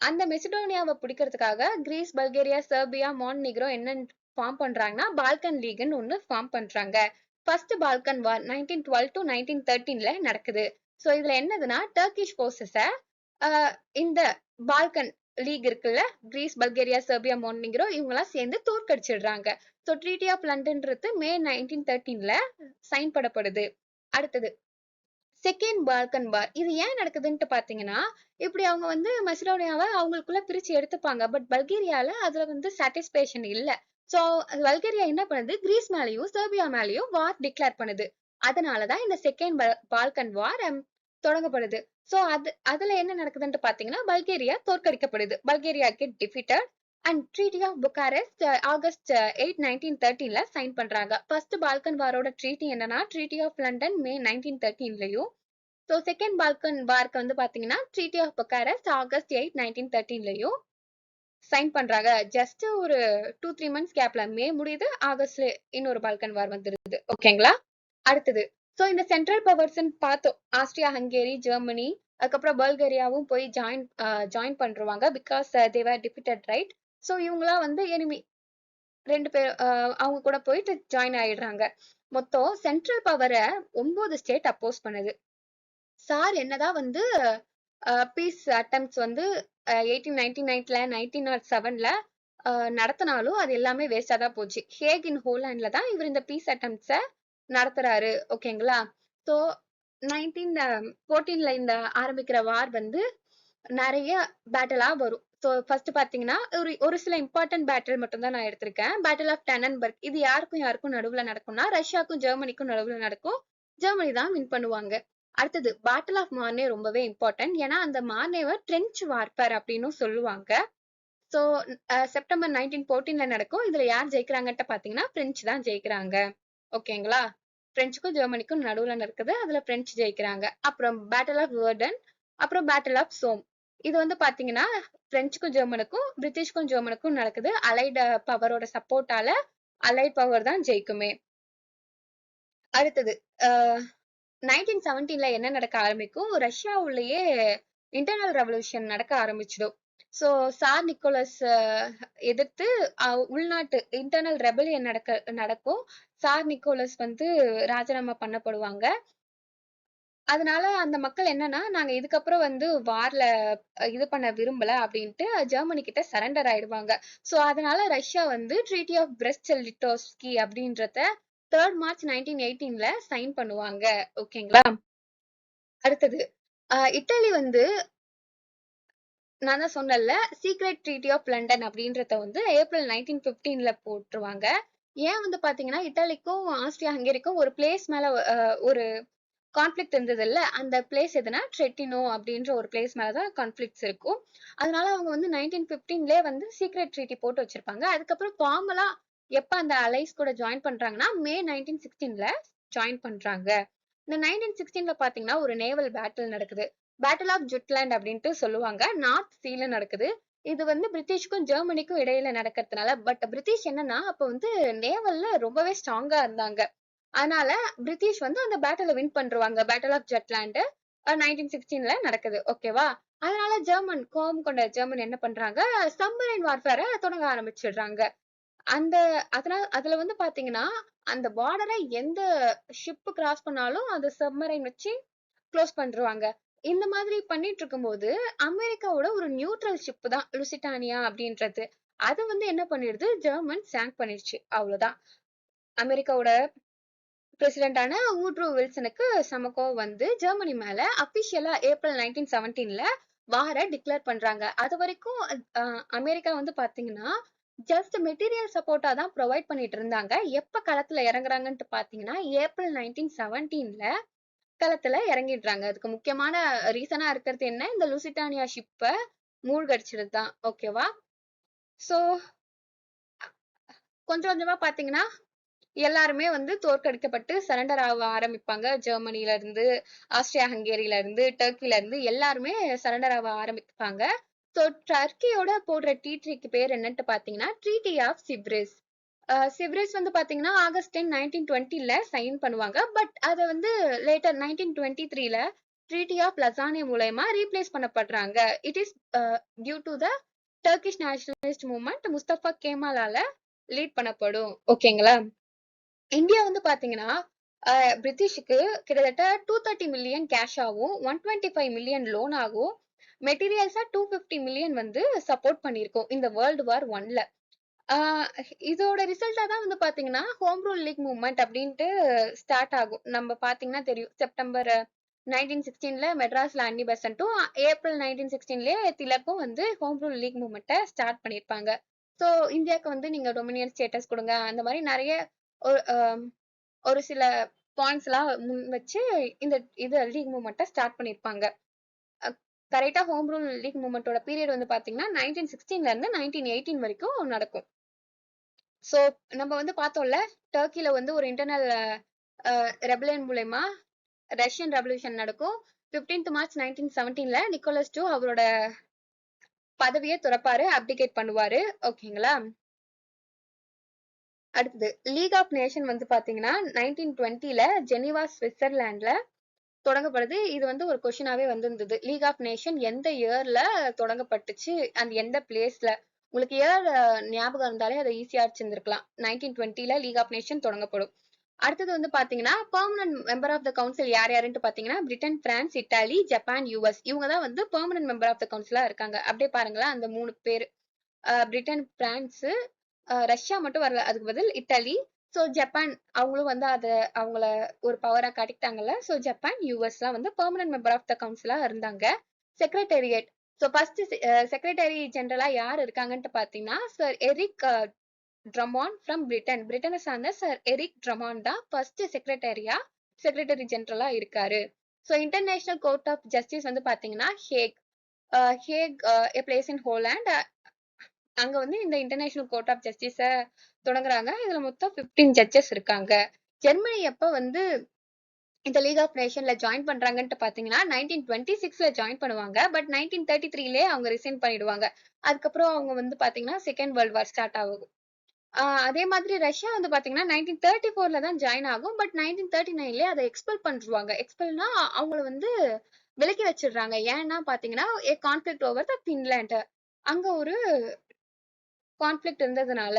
அந்த மெசிடோனியாவை பிடிக்கிறதுக்காக கிரீஸ், பல்கேரியா, செர்பியா, மான்டினிக்ரோ என்ன ஃபார்ம் பண்றாங்கன்னா பால்கன் லீக்னு ஒண்ணு ஃபார்ம் பண்றாங்க. ஃபர்ஸ்ட் பால்கன் வார் 1912 டு 1913ல நடக்குது. சோ இதுல என்னதுன்னா டர்க்கிஷ் போர்சஸ இந்த பால்கன் லீக் இருக்குல்ல, கிரீஸ், பல்கேரியா, செர்பியா, மான்டினிக்ரோ இவங்கெல்லாம் சேர்ந்து தோற்கடிச்சிடுறாங்க. சோ ட்ரீட்டி ஆஃப் லண்டன்றது மே 1913ல சைன் பண்ணப்படுது. அடுத்தது செகண்ட் பால்கன் வார். இது ஏன் நடக்குதுன்ட்டு பாத்தீங்கன்னா, இப்படி அவங்க வந்து மெசடோனியாவை அவங்களுக்குள்ள பிரிச்சு எடுத்துப்பாங்க. பட் பல்கேரியால அதுல வந்து சாட்டிஸ்பேக்ஷன் இல்ல. சோ பல்கேரியா என்ன பண்ணுது, கிரீஸ் மேலயும் செர்பியா மேலயும் வார் டிக்ளேர் பண்ணுது. அதனாலதான் இந்த செகண்ட் பால்கன் வார் தொடங்கப்படுது. சோ அதுல என்ன நடக்குதுன்ட்டு பாத்தீங்கன்னா, பல்கேரியா தோற்கடிக்கப்படுது. Bulgaria get defeated and treaty of Bucharest August 8, 1913ல சைன் பண்றாங்க. ஃபர்ஸ்ட் பால்கன் வாரோட ட்ரீட்டி என்னன்னா ட்ரீட்டி ஆஃப் லண்டன் மே 1913லயும், ஸோ செகண்ட் பால்கன் வார்க்கு வந்து பாத்தீங்கன்னா ட்ரீட்டி ஆஃப் புக்காரெஸ்ட் ஆகஸ்ட் 8, 1913லயும் சைன் பண்றாங்க. ஜஸ்ட் ஒரு 2-3 மந்த்ஸ் கேப்ல மே முடியுது, ஆகஸ்ட்ல இன்னொரு பால்கன் வார் வந்துருது. ஓகேங்களா? அடுத்தது சோ இந்த சென்ட்ரல் பவர்ஸ் பார்த்தோம். ஆஸ்திரியா, ஹங்கேரி, ஜெர்மனி, அதுக்கப்புறம் பல்கேரியாவும் போய் ஜாயின் பண்றாங்க. Because they were defeated, right? So இவங்கலாம் வந்து எனிமி. 2 பேர் அவங்க கூட போயிட்டு ஜாயின் ஆயிடுறாங்க. மொத்தம் சென்ட்ரல் பவரை 9 ஸ்டேட் அப்போஸ் பண்ணுது. சார் என்னதான் வந்து பீஸ் அட்டம்ப்ட்ஸ் வந்து 1899ல 1907ல நடத்தினாலும் அது எல்லாமே வேஸ்டா தான் போச்சு. ஹேக் இன் ஹோலாண்ட்ல தான் இவர் இந்த பீஸ் அட்டம்ப்ட்ஸ நடத்துறாரு. ஓகேங்களா? ஸோ 1914ல இந்த ஆரம்பிக்கிற வார் வந்து நிறைய பேட்டலா வரும். ஸோ ஃபர்ஸ்ட் பாத்தீங்கன்னா ஒரு சில இம்பார்ட்டன்ட் பேட்டில் மட்டும் தான் நான் எடுத்திருக்கேன். Battle of Tannenberg. இது யாருக்கும் நடுவுல நடக்கும்னா ரஷ்யாக்கும் ஜெர்மனிக்கும் நடுவுல நடக்கும். ஜெர்மனி தான் வின் பண்ணுவாங்க. அடுத்தது பேட்டில் ஆஃப் மார்னே ரொம்பவே இம்பார்ட்டன்ட். ஏன்னா அந்த மார்னேவை ட்ரென்ச் வார்பேர் அப்படின்னு சொல்லுவாங்க. ஸோ செப்டம்பர் 1914ல நடக்கும். இதுல யார் ஜெயிக்கிறாங்கன்ட்டு பாத்தீங்கன்னா பிரெஞ்சு தான் ஜெயிக்கிறாங்க. ஓகேங்களா? பிரெஞ்சுக்கும் ஜெர்மனிக்கும் நடுவுல இருக்குது. அதுல பிரெஞ்சு ஜெயிக்கிறாங்க. அப்புறம் பேட்டில் ஆஃப் வேர்டன், அப்புறம் பேட்டில் ஆஃப் சோம். இது வந்து பாத்தீங்கன்னா பிரெஞ்சுக்கும் ஜெர்மனுக்கும் பிரிட்டிஷ்க்கும் ஜெர்மனுக்கும் நடக்குது. அலைடு பவரோட சப்போர்ட்டால அலைட் பவர் தான் ஜெயிக்குமே. அடுத்தது 1917ல என்ன நடக்க ஆரம்பிக்கும், ரஷ்யா உள்ளேயே இன்டர்னல் ரெவல்யூஷன் நடக்க ஆரம்பிச்சிடும். சோ சார் நிக்கோலஸ் எதிர்த்து உள்நாட்டு இன்டர்னல் ரெபலியன் நடக்கும். சார் நிக்கோலஸ் வந்து ராஜினாமா பண்ணப்படுவாங்க. அதனால அந்த மக்கள் என்னன்னா நாங்க இதுக்கப்புறம் வந்து வார்ல இது பண்ண விரும்பல அப்படின்ட்டு ஜெர்மனி கிட்ட சரண்டர் ஆயிடுவாங்க. சோ அதனால ரஷ்யா வந்து ட்ரீட்டி ஆஃப் பிரெஸ்ட் லிட்டோவ்ஸ்கி அப்படின்றத 3rd மார்ச் 1918ல சைன் பண்ணுவாங்க. ஓகேங்களா? அடுத்தது இத்தாலி வந்து நான் தான் சொன்னேன்ல சீக்ரெட் ட்ரீட்டி ஆஃப் லண்டன் அப்படின்றத வந்து ஏப்ரல் 1915ல போட்டுருவாங்க. ஏன் வந்து பாத்தீங்கன்னா இத்தாலிக்கும் ஆஸ்திரியா ஹங்கேரிக்கும் ஒரு பிளேஸ் மேல ஒரு கான்ஃபிளிக்ட் இருந்தது இல்ல, அந்த பிளேஸ் எதுனா ட்ரெட்டினோ அப்படின்ற ஒரு பிளேஸ் மேலதான் கான்ஃபிளிக்ட்ஸ் இருக்கும். அதனால அவங்க வந்து 1915லே வந்து சீக்ரெட் ட்ரீட்டி போட்டு வச்சிருப்பாங்க. அதுக்கப்புறம் ஃபார்மலா எப்ப அந்த அலைஸ் கூட ஜாயின் பண்றாங்கன்னா மே 1916ல ஜாயின் பண்றாங்க. இந்த 1916ல பாத்தீங்கன்னா ஒரு நேவல் பேட்டில் நடக்குது. பேட்டில் ஆஃப் ஜுட்லாண்ட் அப்படின்ட்டு சொல்லுவாங்க. நார்த் சீல நடக்குது. இது வந்து பிரிட்டிஷ்க்கும் ஜெர்மனிக்கும் இடையில நடக்கிறதுனால, பட் பிரிட்டிஷ் என்னன்னா அப்ப வந்து நேவல்ல ரொம்பவே ஸ்ட்ராங்கா இருந்தாங்க. அதனால பிரிட்டிஷ் வந்து அந்த பேட்டில வின் பண்றாங்க. பேட்டில் ஆஃப் ஜட்லாண்ட் 1916ல நடக்குது. ஓகேவா? அதனால கோபம் கொண்ட ஜெர்மன் என்ன பண்றாங்க, சப்மரைன் வார்ஃபேரை தொடங்க ஆரம்பிச்சிடுறாங்க. அதுல வந்து பாத்தீங்கன்னா அந்த பார்டரை எந்த ஷிப் கிராஸ் பண்ணாலும் அந்த சப்மரைன் வச்சு க்ளோஸ் பண்ணிடுவாங்க. இந்த மாதிரி பண்ணிட்டு இருக்கும்போது அமெரிக்காவோட ஒரு நியூட்ரல் ஷிப் தான் லுசிட்டானியா அப்படின்றது. அது வந்து என்ன பண்ணிடுது, ஜெர்மன் சாங்க் பண்ணிடுச்சு. அவ்வளவுதான். அமெரிக்காவோட பிரசிடென்டான வூட்ரோ வில்சனுக்கு செம கோவம் வந்து ஜெர்மனி மேல அபிஷியலா ஏப்ரல் 1917ல வார டிக்ளேர் பண்றாங்க. அது வரைக்கும் அமெரிக்கா வந்து பாத்தீங்கன்னா ஜஸ்ட் மெட்டீரியல் சப்போர்ட்டா தான் ப்ரொவைட் பண்ணிட்டு இருந்தாங்க. எப்ப களத்துல இறங்குறாங்கன்ட்டு பாத்தீங்கன்னா ஏப்ரல் 1917ல களத்துல இறங்கிடுறாங்க. அதுக்கு முக்கியமான ரீசனா இருக்கிறது என்ன, இந்த லுசிட்டானியா ஷிப்ப மூழ்கடிச்சிடுது தான். ஓகேவா? சோ கொஞ்சம் கொஞ்சமா பாத்தீங்கன்னா எல்லாருமே வந்து தோற்கடிக்கப்பட்டு சரண்டர் ஆக ஆரம்பிப்பாங்க. ஜெர்மனில இருந்து, ஆஸ்திரியா ஹங்கேரியில இருந்து, டர்க்கில இருந்து எல்லாருமே சரண்டர் ஆக ஆரம்பிப்பாங்க. ஸோ டர்க்கியோட போடுற ட்ரீட்டிக்கு பேர் என்னன்னு பாத்தீங்கன்னா ட்ரீட்டி ஆஃப் சிப்ரிஸ். சிவ்ரிஸ் வந்து பாத்தீங்கன்னா ஆகஸ்ட் 10 1920ல சைன் பண்ணுவாங்க. பட் அதை வந்து லேட்டர் 1923ல ட்ரீட்டி ஆஃப் லசானே மூலயமா replace பண்ணப்படுறாங்க. It is due to the Turkish nationalist movement Mustafa கேமாலால lead பண்ணப்படும். ஓகேங்களா. இந்தியா வந்து பாத்தீங்கன்னா பிரிட்டிஷுக்கு கிட்டத்தட்ட 230 மில்லியன் கேஷ் ஆகும், 125 மில்லியன் லோன் ஆகும், மெட்டீரியல்ஸா 250 மில்லியன் வந்து சப்போர்ட் பண்ணியிருக்கோம் இந்த வேர்ல்டு வார் 1ல. இதோட ரிசல்ட்டா தான் வந்து பாத்தீங்கன்னா ஹோம் ரூல் லீக் மூவ்மெண்ட் அப்படின்ட்டு ஸ்டார்ட் ஆகும். நம்ம பாத்தீங்கன்னா தெரியும், செப்டம்பர் 1916ல மெட்ராஸ்ல அன்னி பெசன்ட்டும், ஏப்ரல் 1916லயே திலக்கும் வந்து ஹோம் ரூல் லீக் மூவ்மெண்ட்டை ஸ்டார்ட் பண்ணியிருப்பாங்க. ஸோ இந்தியாவுக்கு வந்து நீங்க டொமினியன் ஸ்டேட்டஸ் கொடுங்க, அந்த மாதிரி நிறைய ஒரு சில பாயிண்ட்ஸ் எல்லாம் முன் வச்சு இந்த இது லீக் மூவ்மெண்ட்டை ஸ்டார்ட் பண்ணியிருப்பாங்க. கரெக்டா ஹோம் ரூல் லீக் மூவ்மெண்டோட பீரியட் வந்து பாத்தீங்கன்னா 1916ல இருந்து 1918 வரைக்கும் நடக்கும். சோ நம்ம வந்து பார்த்தோம்ல, டர்க்கில வந்து ஒரு இன்டர்னல் ரெபலியன் மூலயமா ரஷ்யன் ரெவல்யூஷன் நடக்கும். 15th மார்ச் 1917ல நிக்கோலஸ் II அவரோட பதவியை துறப்பாரு, அப்டிகேட் பண்ணுவாரு. ஓகேங்களா. அடுத்தது லீக் ஆஃப் நேஷன் வந்து பாத்தீங்கன்னா 1920ல ஜெனீவா சுவிட்சர்லாண்ட்ல தொடங்கப்படுது. இது வந்து ஒரு கொஸ்டினாவே வந்திருந்தது. லீக் ஆஃப் நேஷன் எந்த இயர்ல தொடங்கப்பட்டுச்சு, அந்த எந்த பிளேஸ்ல. உங்களுக்கு இயர் ஞாபகம் இருந்தாலே அதை ஈஸியா அடிச்சிருந்திருக்கலாம். 1920ல லீக் ஆஃப் நேஷன் தொடங்கப்படும். அடுத்தது வந்து பாத்தீங்கன்னா permanent member of the council யார் யாருன்னு பாத்தீங்கன்னா Britain, France, Italy, Japan, US. இவங்க தான் வந்து பெர்மனன்ட் மெம்பர் ஆஃப் த கவுன்சிலா இருக்காங்க. அப்படியே பாருங்களேன், அந்த 3 பேர் பிரிட்டன், பிரான்ஸ், ரஷ்யா மட்டும் வரல, அதுக்கு பதில் இட்டாலி. ஸோ ஜப்பான் அவங்களும் வந்து அதை அவங்கள ஒரு பவரா காட்டிக்கிட்டாங்கல்ல. ஸோ ஜப்பான், யூஎஸ்லாம் வந்து பெர்மனன்ட் மெம்பர் ஆஃப் த கவுன்சிலா இருந்தாங்க. செக்ரட்டேரியட். ஸோ ஃபர்ஸ்ட் செக்ரட்டரி ஜெனரலா யார் இருக்காங்கன்ட்டு பாத்தீங்கன்னா sir Eric Drummond from Britain. பிரிட்டனை சார்ந்த சர் எரிக் ட்ரமான் தான் ஃபர்ஸ்ட் செக்ரட்டரி ஜெனரலா இருக்காரு. So international court of justice வந்து பாத்தீங்கன்னா Hague. a place in Holland. அங்க வந்து இந்த இன்டர்நேஷனல் கோர்ட் ஆஃப் ஜஸ்டிஸ தொடங்குறாங்க. இதுல மொத்தம் 15 ஜட்ஜஸ் இருக்காங்க. ஜெர்மனி எப்ப வந்து இந்த லீக் ஆஃப் நேஷன்ல ஜாயின் பண்றாங்கன்ட்டு பாத்தீங்கன்னா 1926ல ஜாயின் பண்ணுவாங்க. பட் 1933லயே அவங்க ரிசைன் பண்ணிடுவாங்க. அதுக்கப்புறம் அவங்க வந்து பாத்தீங்கன்னா செகண்ட் வேர்ல்ட் வார் ஸ்டார்ட் ஆகும். அதே மாதிரி ரஷ்யா வந்து பாத்தீங்கன்னா 1934ல தான் ஜாயின் ஆகும். பட் 1939லயே அதை எக்ஸ்பெல் பண்ணிடுவாங்க. எக்ஸ்பெல்னா அவங்கள வந்து விலக்கி வச்சிடுறாங்க. ஏன்னா பாத்தீங்கன்னா கான்ஃபிளிக்ட் ஓவர் த பின்லாண்ட். அங்க ஒரு கான்ஃபிளிக்ட் இருந்ததுனால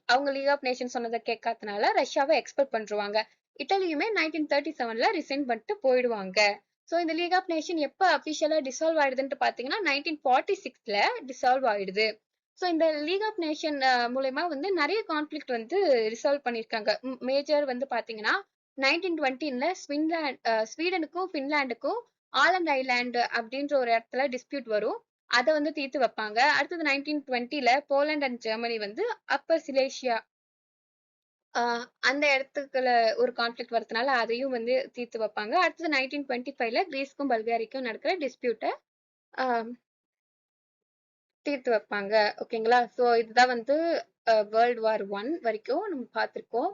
அவங்க லீக் ஆஃப் நேஷன் சொன்னதை கேட்காதனால ரஷ்யாவை எக்ஸ்பெக்ட் பண்ணிருவாங்க. இட்டாலியுமே 1937ல ரிசைன் பண்ணிட்டு போயிடுவாங்க. ஸோ இந்த லீக் ஆஃப் நேஷன் எப்போ அபிஷியலா டிசால்வ் ஆயிடுதுன்னு பாத்தீங்கன்னா 1946ல டிசால்வ் ஆயிடுது. ஸோ இந்த லீக் ஆஃப் நேஷன் மூலயமா வந்து நிறைய கான்ஃபிளிக்ட் வந்து ரிசால்வ் பண்ணிருக்காங்க. மேஜர் வந்து பாத்தீங்கன்னா 1920ல ஸ்வீடனுக்கும் பின்லாண்டுக்கும் ஆலண்ட் ஐலாண்ட் அப்படின்ற ஒரு இடத்துல டிஸ்பியூட் வரும். அதை வந்து தீர்த்து வைப்பாங்க. அடுத்தது 1920ல போலண்ட் அண்ட் ஜெர்மனி வந்து அப்பர் சிலேசியா அந்த இடத்துக்குள்ள ஒரு கான்ஃபிளிக்ட் வரதுனால அதையும் வந்து தீர்த்து வைப்பாங்க. அடுத்தது 1925ல கிரீஸ்க்கும் பல்கேரிக்கும் நடக்கிற டிஸ்பியூட்டை தீர்த்து வைப்பாங்க. ஓகேங்களா. ஸோ இதுதான் வந்து வேர்ல்டு வார் 1 வரைக்கும் நம்ம பார்த்திருக்கோம்.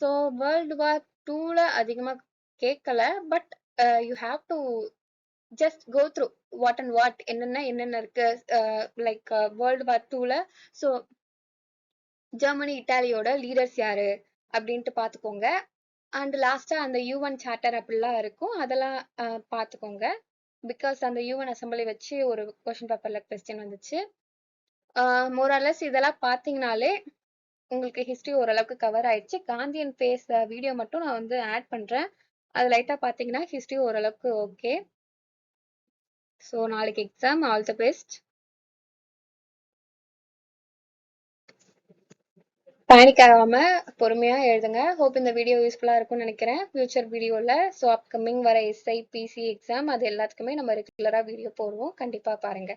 ஸோ வேர்ல்டு வார் 2ல அதிகமா கேட்கல. But you have to just go through what and what என்னென்ன இருக்கு. லைக் வேர்ல்டு வார் 2ல ஸோ ஜெர்மனி, இட்டாலியோட லீடர்ஸ் யாரு அப்படின்ட்டு பாத்துக்கோங்க. அண்ட் லாஸ்டா அந்த UN சார்ட்டர் அப்படிலாம் இருக்கும், அதெல்லாம் பாத்துக்கோங்க. பிகாஸ் அந்த UN அசம்பிளி வச்சு ஒரு கொஸ்டின் பேப்பர்ல கொஸ்டின் வந்துச்சு. மோரார்லெஸ் இதெல்லாம் பாத்தீங்கனாலே உங்களுக்கு ஹிஸ்டரி ஓரளவுக்கு கவர் ஆயிடுச்சு. காந்தியன் ஃபேஸ் வீடியோ மட்டும் நான் வந்து ஆட் பண்றேன். அது லைட்டா பாத்தீங்கன்னா ஹிஸ்டரி ஓரளவுக்கு ஓகே. ஸோ நாளைக்கு exam. All the best. Panic ஆகாம பொறுமையா எழுதுங்க. ஹோப் இந்த வீடியோ யூஸ்ஃபுல்லா இருக்கும்னு நினைக்கிறேன். ஃபியூச்சர் வீடியோல ஸோ அப்கமிங் வர SI, PC எக்ஸாம் அது எல்லாத்துக்குமே நம்ம ரெகுலரா வீடியோ போடுவோம். கண்டிப்பா பாருங்க.